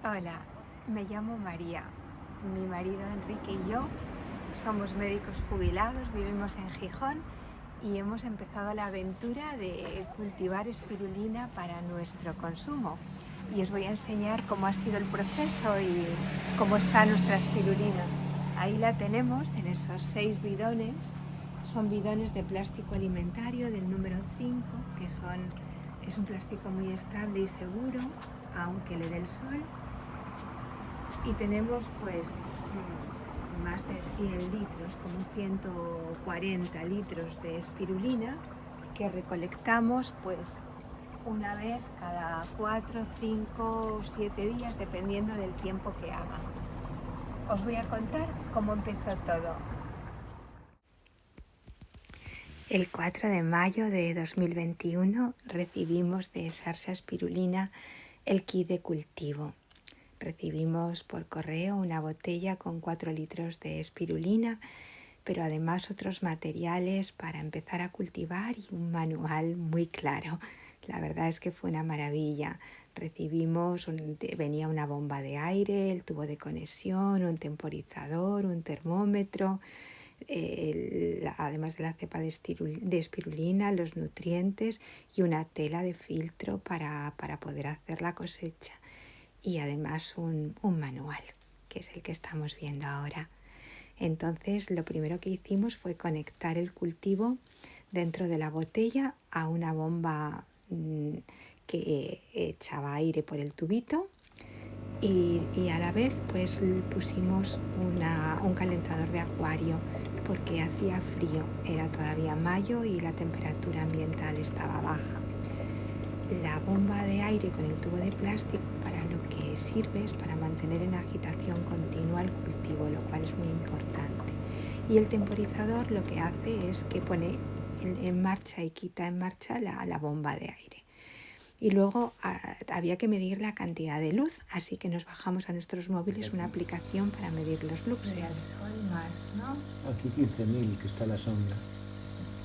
Hola, me llamo María. Mi marido Enrique y yo somos médicos jubilados, vivimos en Gijón y hemos empezado la aventura de cultivar espirulina para nuestro consumo. Y os voy a enseñar cómo ha sido el proceso y cómo está nuestra espirulina. Ahí la tenemos en esos 6 bidones. Son bidones de plástico alimentario del número 5, es un plástico muy estable y seguro, aunque le dé el sol. Y tenemos pues más de 100 litros, como 140 litros de espirulina que recolectamos pues una vez cada 4, 5 o 7 días, dependiendo del tiempo que haga. Os voy a contar cómo empezó todo. El 4 de mayo de 2021 recibimos de Sarsa Espirulina el kit de cultivo. Recibimos por correo una botella con 4 litros de espirulina, pero además otros materiales para empezar a cultivar y un manual muy claro. La verdad es que fue una maravilla. Venía una bomba de aire, el tubo de conexión, un termómetro, además de la cepa de espirulina, los nutrientes y una tela de filtro para poder hacer la cosecha. Y además un manual, que es el que estamos viendo ahora. Entonces lo primero que hicimos fue conectar el cultivo dentro de la botella a una bomba que echaba aire por el tubito y a la vez pues pusimos un calentador de acuario porque hacía frío, era todavía mayo y la temperatura ambiental estaba baja. La bomba de aire con el tubo de plástico para lo que sirve es para mantener en agitación continua el cultivo, lo cual es muy importante. Y el temporizador lo que hace es que pone en marcha y quita en marcha la bomba de aire. Y luego había que medir la cantidad de luz, así que nos bajamos a nuestros móviles una aplicación para medir los luxes. Al sol más, ¿no? Aquí 15.000 que está a la sombra,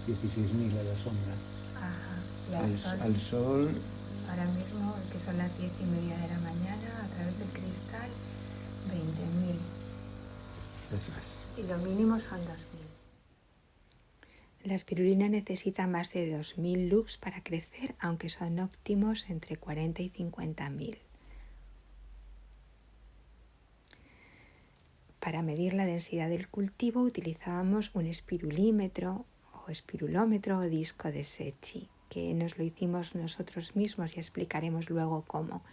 16.000 a la sombra. Ajá. Al sol, ahora mismo, que son las 10:30 de la mañana, a través del cristal, 20.000. eso es. Y lo mínimo son 2.000. La espirulina necesita más de 2.000 lux para crecer, aunque son óptimos entre 40 y 50.000. Para medir la densidad del cultivo utilizábamos un espirulímetro o espirulómetro o disco de Secchi, que nos lo hicimos nosotros mismos y explicaremos luego cómo.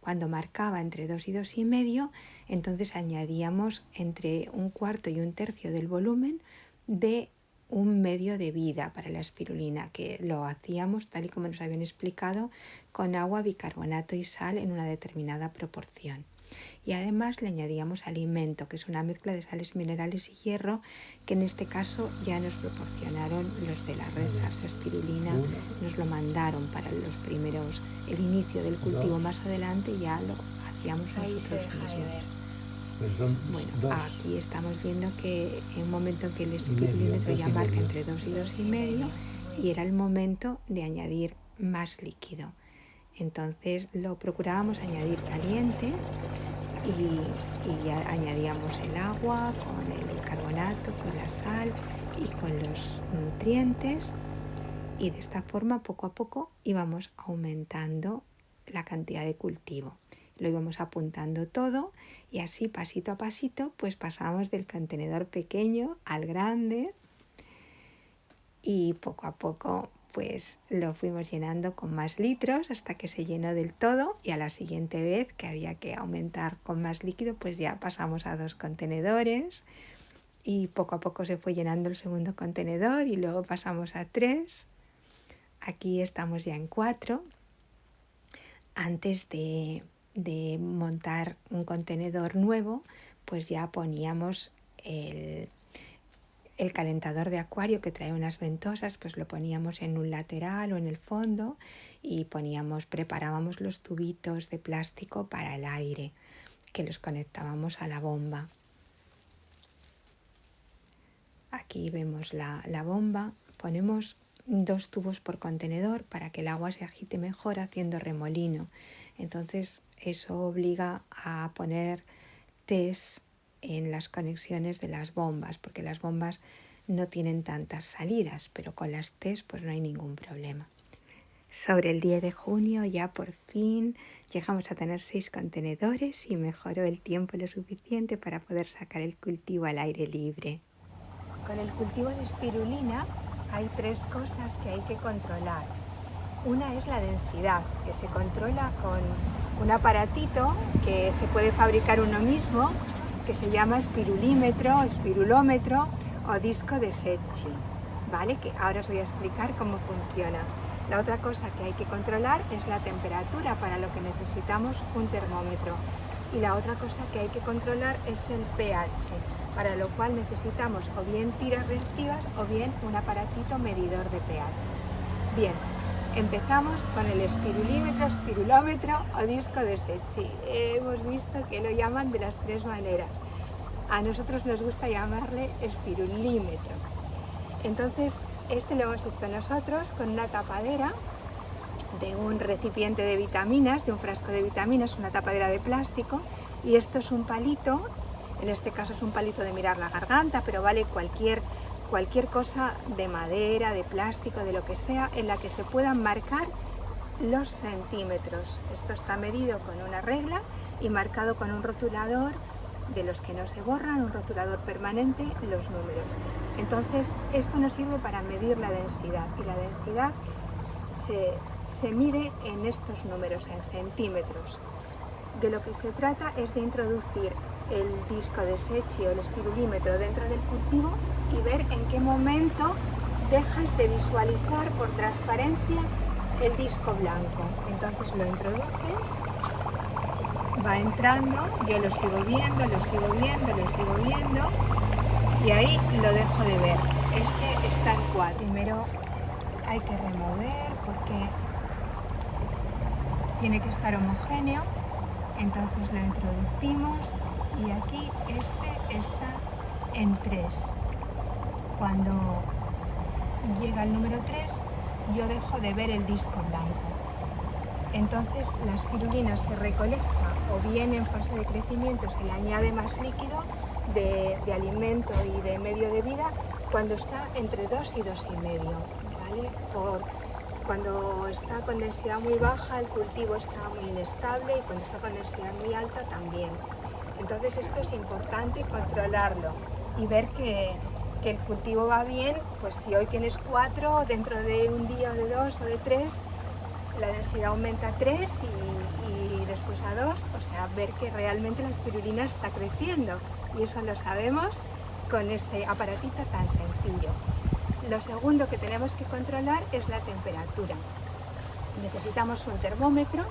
Cuando marcaba entre 2 y 2,5, entonces añadíamos entre 1/4 y 1/3 del volumen de un medio de vida para la espirulina, que lo hacíamos tal y como nos habían explicado, con agua, bicarbonato y sal en una determinada proporción. Y además le añadíamos alimento, que es una mezcla de sales minerales y hierro, que en este caso ya nos proporcionaron los de la red Sarsa Espirulina, nos lo mandaron para los primeros, el inicio del cultivo. Más adelante ya lo hacíamos nosotros mismos. Bueno, aquí estamos viendo que en un momento en que el espirulímetro ya marca entre 2 y 2,5 y era el momento de añadir más líquido. Entonces lo procurábamos añadir caliente y añadíamos el agua con el bicarbonato, con la sal y con los nutrientes, y de esta forma poco a poco íbamos aumentando la cantidad de cultivo. Lo íbamos apuntando todo y así pasito a pasito pues pasamos del contenedor pequeño al grande y poco a poco pues lo fuimos llenando con más litros hasta que se llenó del todo, y a la siguiente vez que había que aumentar con más líquido pues ya pasamos a 2 contenedores y poco a poco se fue llenando el segundo contenedor y luego pasamos a 3. Aquí estamos ya en 4. Antes de montar un contenedor nuevo pues ya poníamos el calentador de acuario, que trae unas ventosas, pues lo poníamos en un lateral o en el fondo y preparábamos los tubitos de plástico para el aire, que los conectábamos a la bomba. Aquí vemos la bomba, ponemos 2 tubos por contenedor para que el agua se agite mejor haciendo remolino. Entonces eso obliga a poner test en las conexiones de las bombas, porque las bombas no tienen tantas salidas, pero con las test pues no hay ningún problema. Sobre el 10 de junio ya por fin llegamos a tener 6 contenedores y mejoró el tiempo lo suficiente para poder sacar el cultivo al aire libre. Con el cultivo de espirulina hay 3 cosas que hay que controlar. Una es la densidad, que se controla con un aparatito que se puede fabricar uno mismo, que se llama espirulímetro, espirulómetro o disco de Secchi, ¿vale? Que ahora os voy a explicar cómo funciona. La otra cosa que hay que controlar es la temperatura, para lo que necesitamos un termómetro. Y la otra cosa que hay que controlar es el pH, para lo cual necesitamos o bien tiras reactivas o bien un aparatito medidor de pH. Bien, empezamos con el espirulímetro, espirulómetro o disco de Secchi. Hemos visto que lo llaman de las 3 maneras. A nosotros nos gusta llamarle espirulímetro. Entonces, este lo hemos hecho nosotros con una tapadera de un recipiente de vitaminas, de un frasco de vitaminas, una tapadera de plástico, y esto es un palito, en este caso es un palito de mirar la garganta, pero vale cualquier cosa de madera, de plástico, de lo que sea, en la que se puedan marcar los centímetros. Esto está medido con una regla y marcado con un rotulador de los que no se borran, un rotulador permanente, los números. Entonces, esto nos sirve para medir la densidad, y la densidad se mide en estos números, en centímetros. De lo que se trata es de introducir el disco de Secchi o el espirulímetro dentro del cultivo y ver en qué momento dejas de visualizar por transparencia el disco blanco. Entonces lo introduces, va entrando, yo lo sigo viendo, lo sigo viendo, lo sigo viendo, y ahí lo dejo de ver. Este está en cuadro. Primero hay que remover porque tiene que estar homogéneo, entonces lo introducimos y aquí este está en 3. Cuando llega el número 3 yo dejo de ver el disco blanco. Entonces la espirulina se recolecta, o bien en fase de crecimiento se le añade más líquido de alimento y de medio de vida cuando está entre 2 y 2,5, ¿vale? Cuando está con densidad muy baja el cultivo está muy inestable, y cuando está con densidad muy alta también. Entonces esto es importante controlarlo y ver que el cultivo va bien. Pues si hoy tienes 4, dentro de un día o de 2 o de 3 la densidad aumenta a 3 y después a 2, o sea, ver que realmente la espirulina está creciendo, y eso lo sabemos con este aparatito tan sencillo. Lo segundo que tenemos que controlar es la temperatura. Necesitamos un termómetro,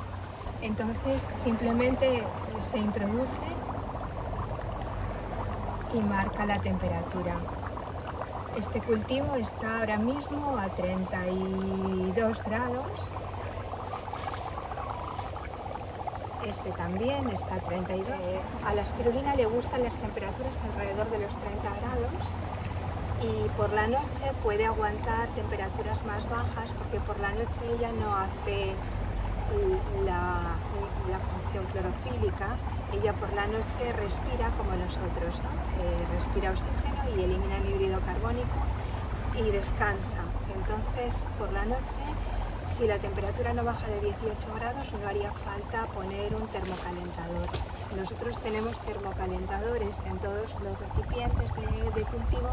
entonces simplemente se introduce y marca la temperatura. Este cultivo está ahora mismo a 32 grados. Este también está a 32. A la espirulina le gustan las temperaturas alrededor de los 30 grados y por la noche puede aguantar temperaturas más bajas, porque por la noche ella no hace la función clorofílica. Ella por la noche respira como nosotros, ¿no? Respira oxígeno y elimina anhídrido carbónico y descansa. Entonces por la noche, si la temperatura no baja de 18 grados, no haría falta poner un termocalentador. Nosotros tenemos termocalentadores en todos los recipientes de cultivo,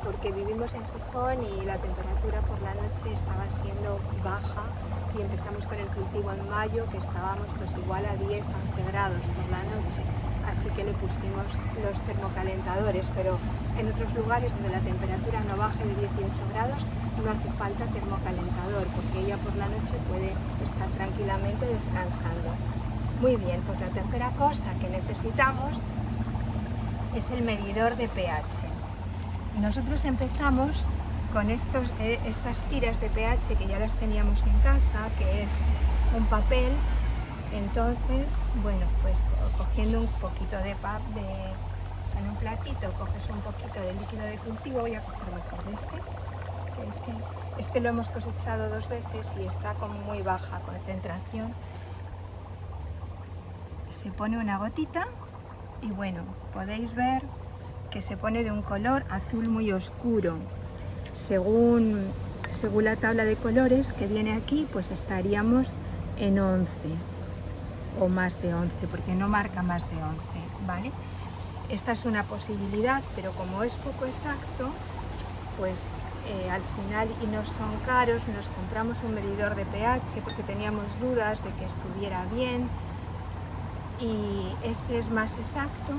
porque vivimos en Gijón y la temperatura por la noche estaba siendo baja, y empezamos con el cultivo en mayo, que estábamos pues igual a 10, 11 grados por la noche. Así que le pusimos los termocalentadores, pero en otros lugares donde la temperatura no baje de 18 grados no hace falta termocalentador, porque ella por la noche puede estar tranquilamente descansando. Muy bien, pues la tercera cosa que necesitamos es el medidor de pH. Nosotros empezamos con estas tiras de pH que ya las teníamos en casa, que es un papel. Entonces, bueno, pues cogiendo un poquito en un platito, coges un poquito de líquido de cultivo. Voy a coger mejor este lo hemos cosechado 2 veces y está con muy baja concentración. se pone una gotita y bueno, podéis ver que se pone de un color azul muy oscuro. Según la tabla de colores que viene aquí, pues estaríamos en 11 o más de 11, porque no marca más de 11, ¿vale? Esta es una posibilidad, pero como es poco exacto, pues al final, y no son caros, nos compramos un medidor de pH porque teníamos dudas de que estuviera bien, y este es más exacto.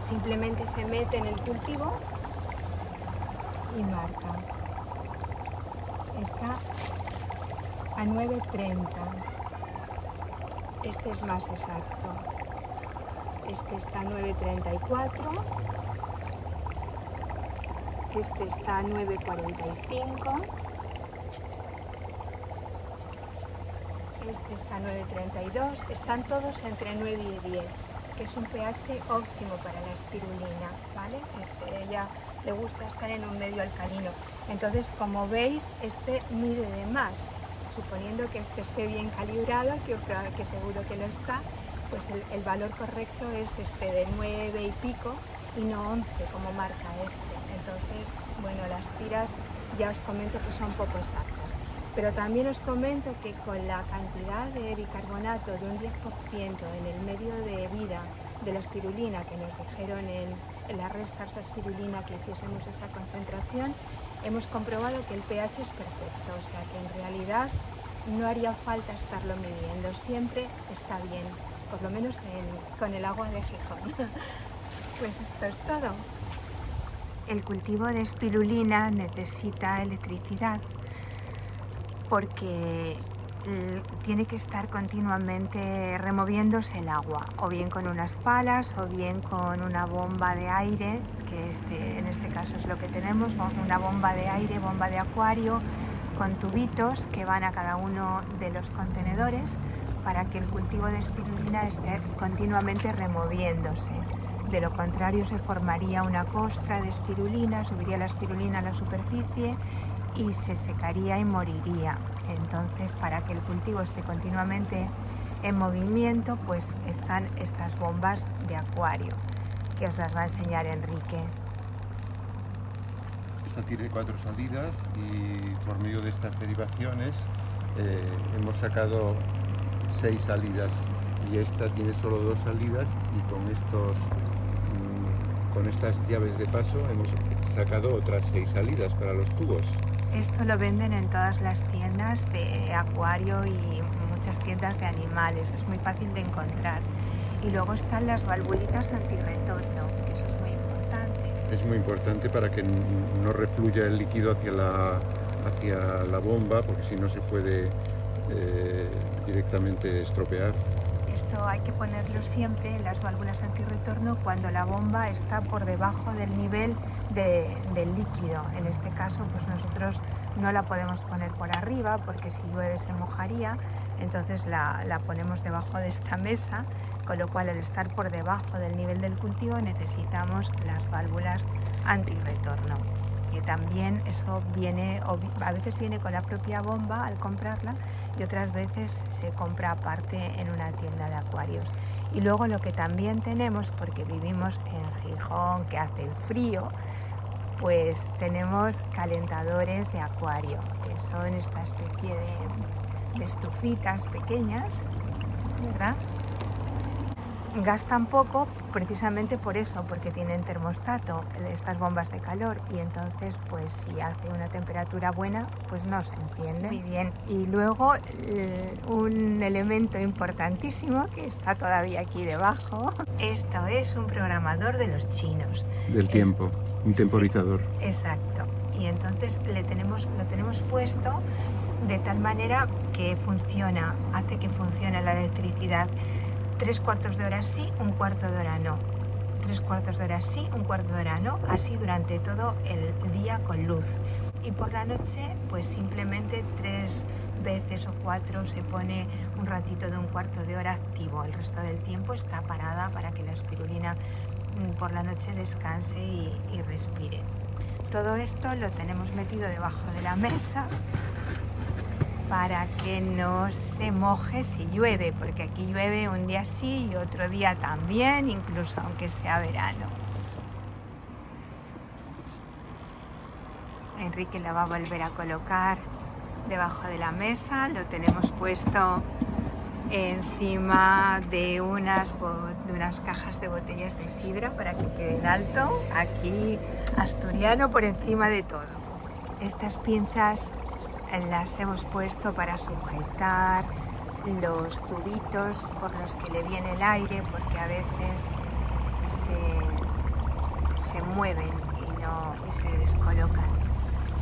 Simplemente se mete en el cultivo y marca. Está a 9,30. Este es más exacto. Este está a 9,34. Este está a 9,45. Este está a 9,32. Están todos entre 9 y 10, que es un pH óptimo para la espirulina, ¿vale? Ella le gusta estar en un medio alcalino. Entonces, como veis, este mide de más. Suponiendo que este esté bien calibrado, que seguro que lo está, pues el valor correcto es este de 9 y pico y no 11 como marca este. Entonces, bueno, las tiras ya os comento que son poco exactas. Pero también os comento que con la cantidad de bicarbonato de un 10% en el medio de vida de la espirulina que nos dijeron en la red Sarsa Espirulina que hiciésemos esa concentración, hemos comprobado que el pH es perfecto, o sea que en realidad no haría falta estarlo midiendo, siempre está bien, por lo menos con el agua de Gijón. Pues esto es todo. El cultivo de espirulina necesita electricidad porque tiene que estar continuamente removiéndose el agua, o bien con unas palas o bien con una bomba de aire, que en este caso es lo que tenemos, una bomba de aire, bomba de acuario, con tubitos que van a cada uno de los contenedores para que el cultivo de espirulina esté continuamente removiéndose. De lo contrario se formaría una costra de espirulina, subiría la espirulina a la superficie y se secaría y moriría. Entonces, para que el cultivo esté continuamente en movimiento, pues están estas bombas de acuario, que os las va a enseñar Enrique. Esta tiene 4 salidas y por medio de estas derivaciones hemos sacado 6 salidas, y esta tiene solo 2 salidas, y con estas llaves de paso hemos sacado otras 6 salidas para los tubos. Esto lo venden en todas las tiendas de acuario y muchas tiendas de animales, es muy fácil de encontrar. Y luego están las valvulitas antirretorno, que eso es muy importante. Es muy importante para que no refluya el líquido hacia la bomba, porque si no se puede directamente estropear. Esto hay que ponerlo siempre, las válvulas antirretorno, cuando la bomba está por debajo del nivel del líquido. En este caso, pues nosotros no la podemos poner por arriba porque si llueve se mojaría, entonces la ponemos debajo de esta mesa, con lo cual al estar por debajo del nivel del cultivo necesitamos las válvulas antirretorno. Y también eso a veces viene con la propia bomba al comprarla, y otras veces se compra aparte en una tienda de acuarios. Y luego lo que también tenemos, porque vivimos en Gijón, que hace frío, pues tenemos calentadores de acuario, que son esta especie de estufitas pequeñas, ¿verdad? Gastan poco precisamente por eso, porque tienen termostato, estas bombas de calor, y entonces pues si hace una temperatura buena pues no se enciende. Muy bien. Y luego un elemento importantísimo que está todavía aquí debajo, esto es un programador de los chinos. Del tiempo, un temporizador. Sí, exacto. Y entonces lo tenemos puesto de tal manera que hace que funcione la electricidad. 3/4 de hora sí, 1/4 de hora no. 3/4 de hora sí, 1/4 de hora no, así durante todo el día con luz. Y por la noche, pues simplemente 3 veces o 4 se pone un ratito de 1/4 de hora activo. El resto del tiempo está parada para que la espirulina por la noche descanse y respire. Todo esto lo tenemos metido debajo de la mesa para que no se moje si llueve, porque aquí llueve un día sí y otro día también, incluso aunque sea verano. Enrique la va a volver a colocar debajo de la mesa, lo tenemos puesto encima de unas cajas de botellas de sidra para que quede en alto, aquí asturiano por encima de todo. Estas pinzas las hemos puesto para sujetar los tubitos por los que le viene el aire, porque a veces se mueven y se descolocan.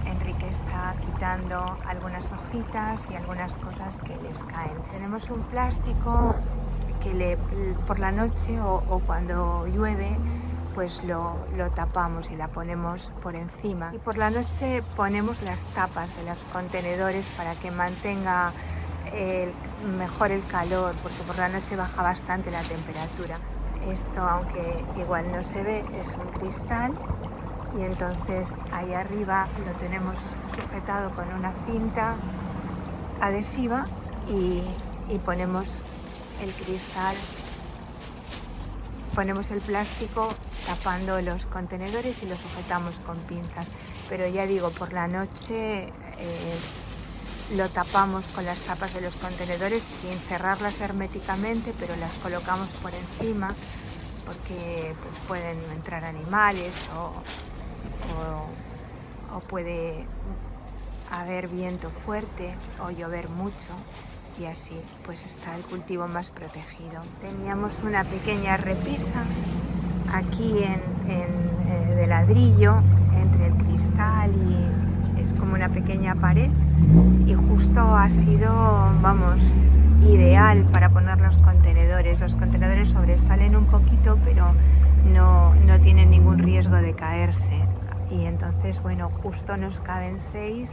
Enrique está quitando algunas hojitas y algunas cosas que les caen. Tenemos un plástico que por la noche o cuando llueve pues lo tapamos y la ponemos por encima. Y por la noche ponemos las tapas de los contenedores para que mantenga mejor el calor, porque por la noche baja bastante la temperatura. Esto, aunque igual no se ve, es un cristal. Y entonces ahí arriba lo tenemos sujetado con una cinta adhesiva y ponemos el cristal, ponemos el plástico tapando los contenedores y lo sujetamos con pinzas. Pero ya digo, por la noche lo tapamos con las tapas de los contenedores sin cerrarlas herméticamente, pero las colocamos por encima porque pues, pueden entrar animales o puede haber viento fuerte o llover mucho y así pues está el cultivo más protegido. Teníamos una pequeña repisa aquí de ladrillo entre el cristal y es como una pequeña pared y justo ha sido, vamos, ideal para poner los contenedores. Los contenedores sobresalen un poquito pero no tienen ningún riesgo de caerse. Y entonces, bueno, justo nos caben 6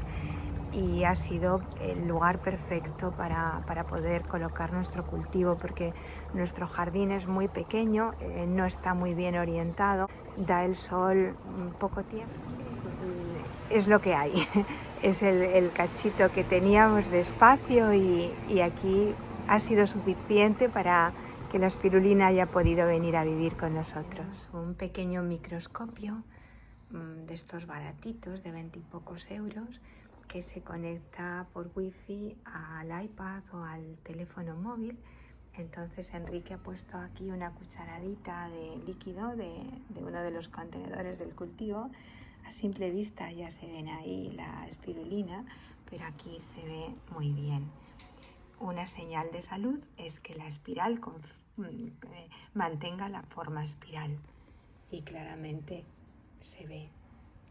y ha sido el lugar perfecto para poder colocar nuestro cultivo, porque nuestro jardín es muy pequeño, no está muy bien orientado, da el sol poco tiempo, es lo que hay, es el cachito que teníamos de espacio y aquí ha sido suficiente para que la espirulina haya podido venir a vivir con nosotros. Un pequeño microscopio de estos baratitos de 20 y pocos euros que se conecta por wifi al iPad o al teléfono móvil. Entonces Enrique ha puesto aquí una cucharadita de líquido de uno de los contenedores del cultivo. A simple vista ya se ven ahí la espirulina, pero aquí se ve muy bien. Una señal de salud es que la espiral mantenga la forma espiral y claramente se ve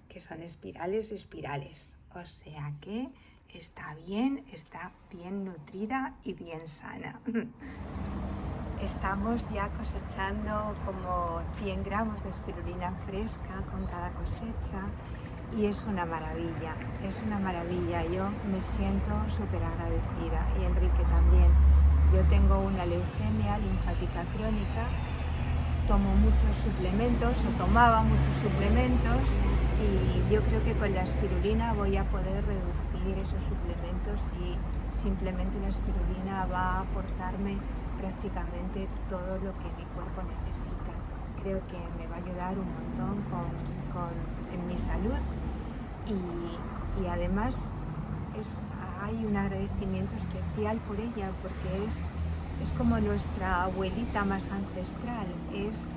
que son espirales, o sea que está bien nutrida y bien sana. Estamos ya cosechando como 100 gramos de espirulina fresca con cada cosecha y es una maravilla, yo me siento súper agradecida y Enrique también. Yo tengo una leucemia linfática crónica, tomo muchos suplementos o tomaba muchos suplementos y yo creo que con la espirulina voy a poder reducir esos suplementos y simplemente la espirulina va a aportarme prácticamente todo lo que mi cuerpo necesita. Creo que me va a ayudar un montón en mi salud y además hay un agradecimiento especial por ella porque es como nuestra abuelita más ancestral, es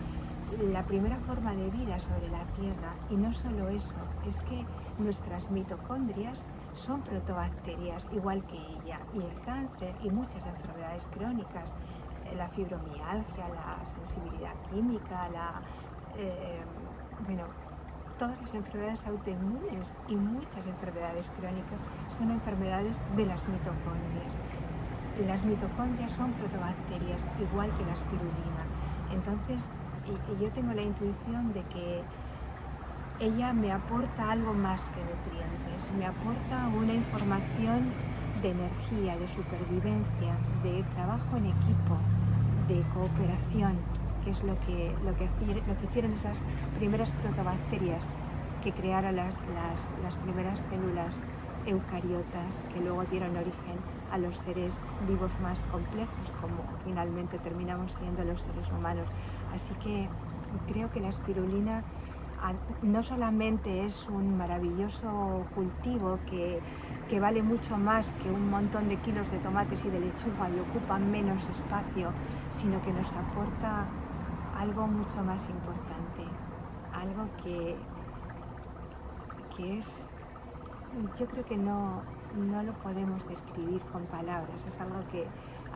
la primera forma de vida sobre la Tierra y no solo eso, es que nuestras mitocondrias son protobacterias igual que ella y el cáncer y muchas enfermedades crónicas, la fibromialgia, la sensibilidad química, todas las enfermedades autoinmunes y muchas enfermedades crónicas son enfermedades de las mitocondrias. Las mitocondrias son protobacterias igual que la espirulina. Entonces, y yo tengo la intuición de que ella me aporta algo más que nutrientes, me aporta una información de energía, de supervivencia, de trabajo en equipo, de cooperación, que es lo que hicieron esas primeras protobacterias que crearon las primeras células eucariotas que luego dieron origen a los seres vivos más complejos, como finalmente terminamos siendo los seres humanos. Así que creo que la espirulina no solamente es un maravilloso cultivo que vale mucho más que un montón de kilos de tomates y de lechuga y ocupa menos espacio, sino que nos aporta algo mucho más importante, algo que es, yo creo que no lo podemos describir con palabras, es algo que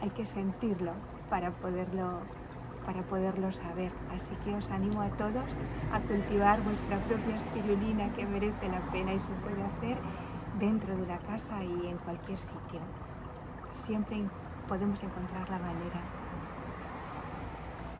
hay que sentirlo para poderlo saber. Así que os animo a todos a cultivar vuestra propia espirulina, que merece la pena y se puede hacer dentro de la casa y en cualquier sitio. Siempre podemos encontrar la manera.